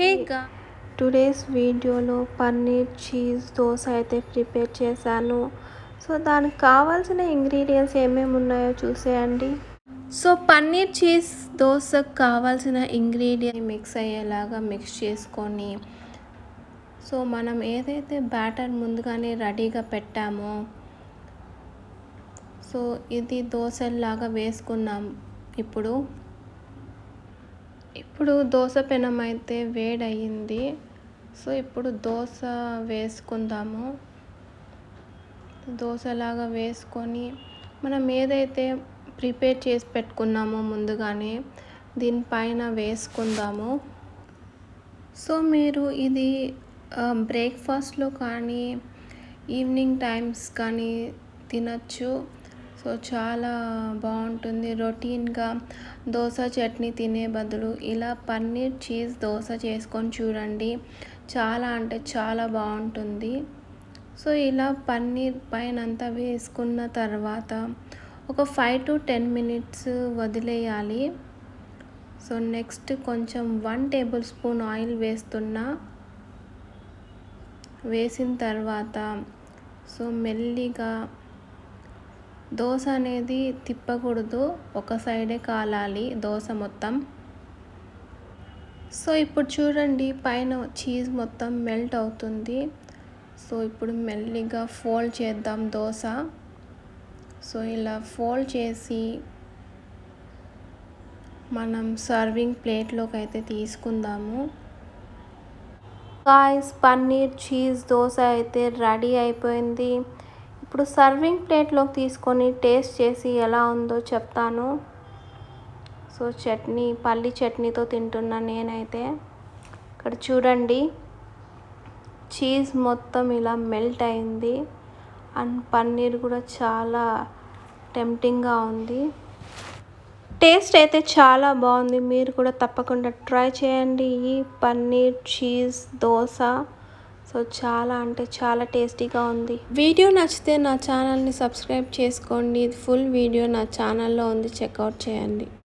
హే గా టుడేస్ వీడియోలో పన్నీర్ చీజ్ దోశ అయితే ప్రిపేర్ చేశాను. సో దానికి కావాల్సిన ఇంగ్రీడియంట్స్ ఏమేమి ఉన్నాయో చూసేయండి. సో పన్నీర్ చీజ్ దోశకు కావాల్సిన ఇంగ్రీడియంట్ మిక్స్ అయ్యేలాగా మిక్స్ చేసుకొని, సో మనం ఏదైతే బ్యాటర్ ముందుగానే రెడీగా పెట్టామో సో ఇది దోశలాగా వేసుకున్నాం. ఇప్పుడు దోశ పెనం అయితే వేడయింది. సో ఇప్పుడు దోశ వేసుకుందాము. దోశలాగా వేసుకొని మనం ఏదైతే ప్రిపేర్ చేసి పెట్టుకున్నామో ముందుగానే దీనిపైన వేసుకుందాము. సో మీరు ఇది బ్రేక్ఫాస్ట్లో కానీ ఈవినింగ్ టైమ్స్ కానీ తినచ్చు. సో చాలా బాగుంటుంది. రొటీన్గా దోశ చట్నీ తినే బదులు ఇలా పన్నీర్ చీజ్ దోశ చేసుకొని చూడండి. చాలా అంటే చాలా బాగుంటుంది. సో ఇలా పన్నీర్ పైన అంతా వేసుకున్న తర్వాత ఒక 5 to 10 minutes వదిలేయాలి. సో నెక్స్ట్ కొంచెం 1 tablespoon ఆయిల్ వేసిన తర్వాత సో మెల్లిగా దోశ అనేది తిప్పకూడదు, ఒక సైడే కాలాలి దోశ మొత్తం. సో ఇప్పుడు చూడండి పైన చీజ్ మొత్తం మెల్ట్ అవుతుంది. సో ఇప్పుడు మెల్లిగా ఫోల్డ్ చేద్దాం దోశ. సో ఇలా ఫోల్డ్ చేసి మనం సర్వింగ్ ప్లేట్లోకి అయితే తీసుకుందాము. గాయ్స్, పన్నీర్ చీజ్ దోశ అయితే రెడీ అయిపోయింది. ఇప్పుడు సర్వింగ్ ప్లేట్లోకి తీసుకొని టేస్ట్ చేసి ఎలా ఉందో చెప్తాను. సో పల్లి చట్నీతో తింటున్నా నేనైతే. ఇక్కడ చూడండి చీజ్ మొత్తం ఇలా మెల్ట్ అయింది అండ్ పన్నీర్ కూడా చాలా టెంప్టింగ్గా ఉంది. టేస్ట్ అయితే చాలా బాగుంది. మీరు కూడా తప్పకుండా ట్రై చేయండి ఈ పన్నీర్ చీజ్ దోశ. సో చాలా అంటే చాలా టేస్టీగా ఉంది. వీడియో నచ్చితే నా ఛానల్ని సబ్స్క్రైబ్ చేసుకోండి. ఫుల్ వీడియో నా ఛానల్లో ఉంది, చెక్అవుట్ చేయండి.